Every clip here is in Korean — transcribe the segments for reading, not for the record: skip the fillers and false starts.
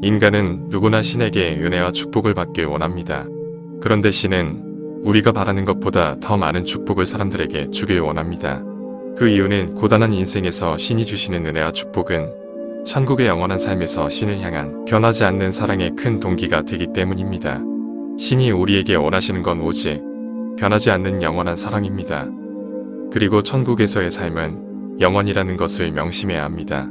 인간은 누구나 신에게 은혜와 축복을 받길 원합니다. 그런데 신은 우리가 바라는 것보다 더 많은 축복을 사람들에게 주길 원합니다. 그 이유는 고단한 인생에서 신이 주시는 은혜와 축복은 천국의 영원한 삶에서 신을 향한 변하지 않는 사랑의 큰 동기가 되기 때문입니다. 신이 우리에게 원하시는 건 오직 변하지 않는 영원한 사랑입니다. 그리고 천국에서의 삶은 영원이라는 것을 명심해야 합니다.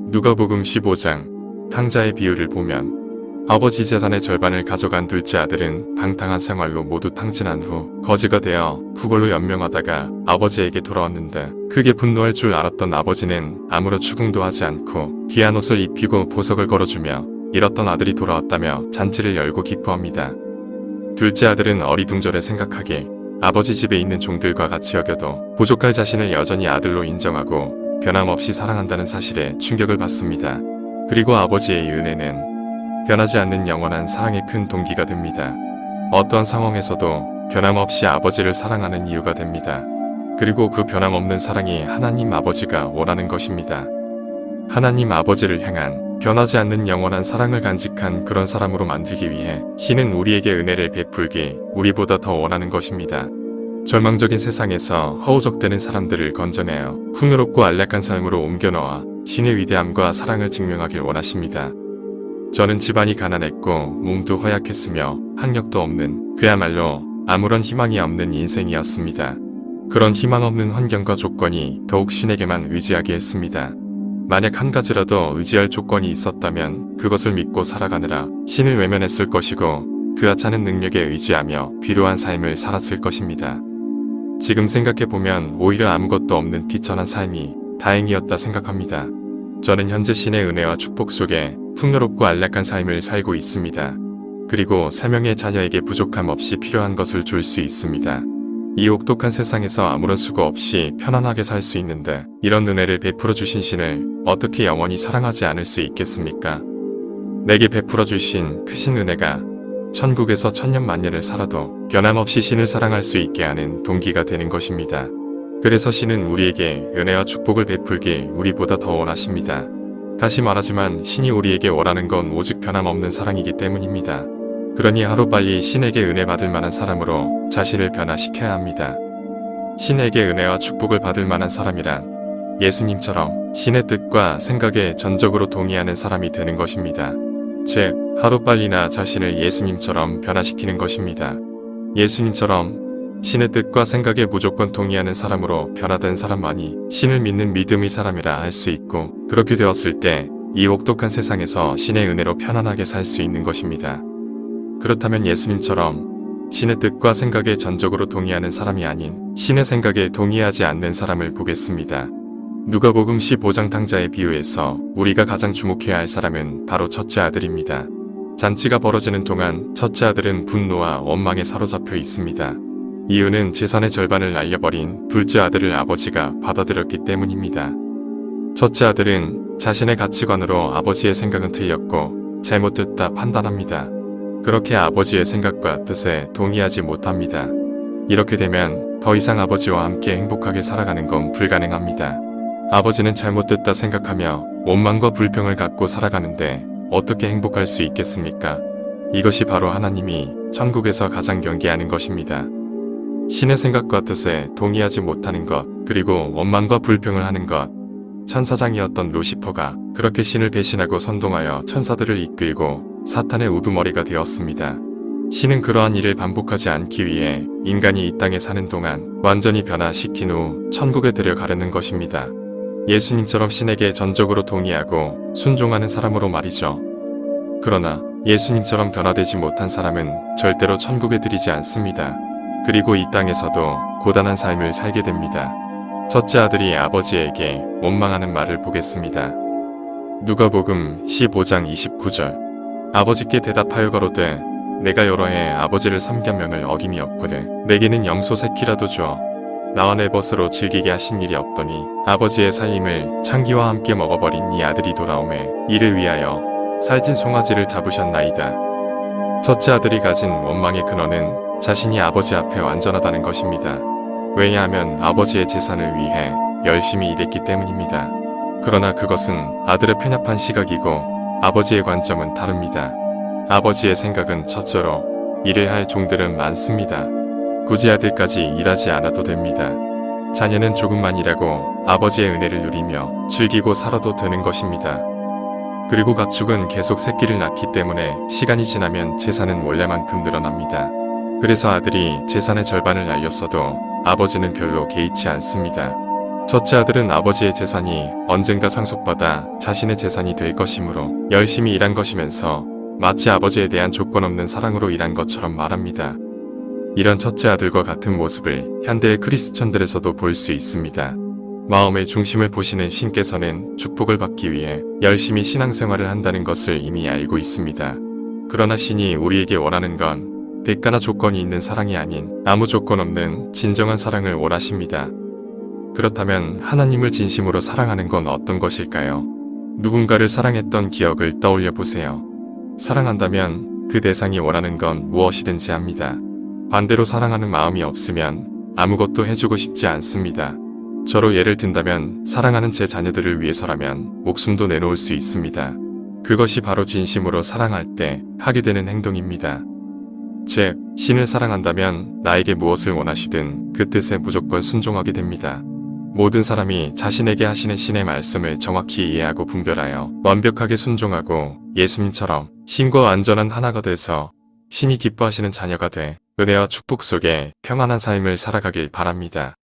누가복음 15장 탕자의 비유를 보면 아버지 재산의 절반을 가져간 둘째 아들은 방탕한 생활로 모두 탕진한 후 거지가 되어 구걸로 연명하다가 아버지에게 돌아왔는데 크게 분노할 줄 알았던 아버지는 아무런 추궁도 하지 않고 귀한 옷을 입히고 보석을 걸어주며 잃었던 아들이 돌아왔다며 잔치를 열고 기뻐합니다. 둘째 아들은 어리둥절해 생각하길 아버지 집에 있는 종들과 같이 여겨도 부족할 자신을 여전히 아들로 인정하고 변함없이 사랑한다는 사실에 충격을 받습니다. 그리고 아버지의 은혜는 변하지 않는 영원한 사랑의 큰 동기가 됩니다. 어떠한 상황에서도 변함없이 아버지를 사랑하는 이유가 됩니다. 그리고 그 변함없는 사랑이 하나님 아버지가 원하는 것입니다. 하나님 아버지를 향한 변하지 않는 영원한 사랑을 간직한 그런 사람으로 만들기 위해 신은 우리에게 은혜를 베풀기 우리보다 더 원하는 것입니다. 절망적인 세상에서 허우적대는 사람들을 건져내어 풍요롭고 안락한 삶으로 옮겨놓아 신의 위대함과 사랑을 증명하길 원하십니다. 저는 집안이 가난했고 몸도 허약했으며 학력도 없는 그야말로 아무런 희망이 없는 인생이었습니다. 그런 희망 없는 환경과 조건이 더욱 신에게만 의지하게 했습니다. 만약 한 가지라도 의지할 조건이 있었다면 그것을 믿고 살아가느라 신을 외면했을 것이고 그 하찮은 능력에 의지하며 비루한 삶을 살았을 것입니다. 지금 생각해보면 오히려 아무것도 없는 비천한 삶이 다행이었다 생각합니다. 저는 현재 신의 은혜와 축복 속에 풍요롭고 안락한 삶을 살고 있습니다. 그리고 3명의 자녀에게 부족함 없이 필요한 것을 줄 수 있습니다. 이 혹독한 세상에서 아무런 수고 없이 편안하게 살 수 있는데 이런 은혜를 베풀어 주신 신을 어떻게 영원히 사랑하지 않을 수 있겠습니까? 내게 베풀어 주신 크신 은혜가 천국에서 천년 만년을 살아도 변함없이 신을 사랑할 수 있게 하는 동기가 되는 것입니다. 그래서 신은 우리에게 은혜와 축복을 베풀길 우리보다 더 원하십니다. 다시 말하지만 신이 우리에게 원하는 건 오직 변함없는 사랑이기 때문입니다. 그러니 하루빨리 신에게 은혜 받을 만한 사람으로 자신을 변화시켜야 합니다. 신에게 은혜와 축복을 받을 만한 사람이란 예수님처럼 신의 뜻과 생각에 전적으로 동의하는 사람이 되는 것입니다. 즉, 하루빨리 나 자신을 예수님처럼 변화시키는 것입니다. 예수님처럼 신의 뜻과 생각에 무조건 동의하는 사람으로 변화된 사람만이 신을 믿는 믿음의 사람이라 할 수 있고, 그렇게 되었을 때 이 혹독한 세상에서 신의 은혜로 편안하게 살 수 있는 것입니다. 그렇다면 예수님처럼 신의 뜻과 생각에 전적으로 동의하는 사람이 아닌 신의 생각에 동의하지 않는 사람을 보겠습니다. 누가복음 15장 탕자의 비유에서 우리가 가장 주목해야 할 사람은 바로 첫째 아들입니다. 잔치가 벌어지는 동안 첫째 아들은 분노와 원망에 사로잡혀 있습니다. 이유는 재산의 절반을 날려버린 둘째 아들을 아버지가 받아들였기 때문입니다. 첫째 아들은 자신의 가치관으로 아버지의 생각은 틀렸고 잘못됐다 판단합니다. 그렇게 아버지의 생각과 뜻에 동의하지 못합니다. 이렇게 되면 더 이상 아버지와 함께 행복하게 살아가는 건 불가능합니다. 아버지는 잘못됐다 생각하며 원망과 불평을 갖고 살아가는데 어떻게 행복할 수 있겠습니까? 이것이 바로 하나님이 천국에서 가장 경계하는 것입니다. 신의 생각과 뜻에 동의하지 못하는 것, 그리고 원망과 불평을 하는 것. 천사장이었던 루시퍼가 그렇게 신을 배신하고 선동하여 천사들을 이끌고 사탄의 우두머리가 되었습니다. 신은 그러한 일을 반복하지 않기 위해 인간이 이 땅에 사는 동안 완전히 변화시킨 후 천국에 데려가려는 것입니다. 예수님처럼 신에게 전적으로 동의하고 순종하는 사람으로 말이죠. 그러나 예수님처럼 변화되지 못한 사람은 절대로 천국에 들이지 않습니다. 그리고 이 땅에서도 고단한 삶을 살게 됩니다. 첫째 아들이 아버지에게 원망하는 말을 보겠습니다. 누가복음 15장 29절. 아버지께 대답하여 가로되 내가 여러 해 아버지를 섬긴 명을 어김이 없거늘 내게는 염소 새끼라도 주어 나와 내 벗으로 즐기게 하신 일이 없더니 아버지의 살림을 창기와 함께 먹어버린 이 아들이 돌아오매 이를 위하여 살찐 송아지를 잡으셨나이다. 첫째 아들이 가진 원망의 근원은 자신이 아버지 앞에 완전하다는 것입니다. 왜냐하면 아버지의 재산을 위해 열심히 일했기 때문입니다. 그러나 그것은 아들의 편협한 시각이고 아버지의 관점은 다릅니다. 아버지의 생각은 첫째로 일을 할 종들은 많습니다. 굳이 아들까지 일하지 않아도 됩니다. 자녀는 조금만 일하고 아버지의 은혜를 누리며 즐기고 살아도 되는 것입니다. 그리고 가축은 계속 새끼를 낳기 때문에 시간이 지나면 재산은 원래만큼 늘어납니다. 그래서 아들이 재산의 절반을 날렸어도 아버지는 별로 개의치 않습니다. 첫째 아들은 아버지의 재산이 언젠가 상속받아 자신의 재산이 될 것이므로 열심히 일한 것이면서 마치 아버지에 대한 조건 없는 사랑으로 일한 것처럼 말합니다. 이런 첫째 아들과 같은 모습을 현대의 크리스천들에서도 볼 수 있습니다. 마음의 중심을 보시는 신께서는 축복을 받기 위해 열심히 신앙생활을 한다는 것을 이미 알고 있습니다. 그러나 신이 우리에게 원하는 건 대가나 조건이 있는 사랑이 아닌 아무 조건 없는 진정한 사랑을 원하십니다. 그렇다면 하나님을 진심으로 사랑하는 건 어떤 것일까요? 누군가를 사랑했던 기억을 떠올려 보세요. 사랑한다면 그 대상이 원하는 건 무엇이든지 합니다. 반대로 사랑하는 마음이 없으면 아무것도 해주고 싶지 않습니다. 저로 예를 든다면 사랑하는 제 자녀들을 위해서라면 목숨도 내놓을 수 있습니다. 그것이 바로 진심으로 사랑할 때 하게 되는 행동입니다. 즉, 신을 사랑한다면 나에게 무엇을 원하시든 그 뜻에 무조건 순종하게 됩니다. 모든 사람이 자신에게 하시는 신의 말씀을 정확히 이해하고 분별하여 완벽하게 순종하고 예수님처럼 신과 완전한 하나가 돼서 신이 기뻐하시는 자녀가 돼 은혜와 축복 속에 평안한 삶을 살아가길 바랍니다.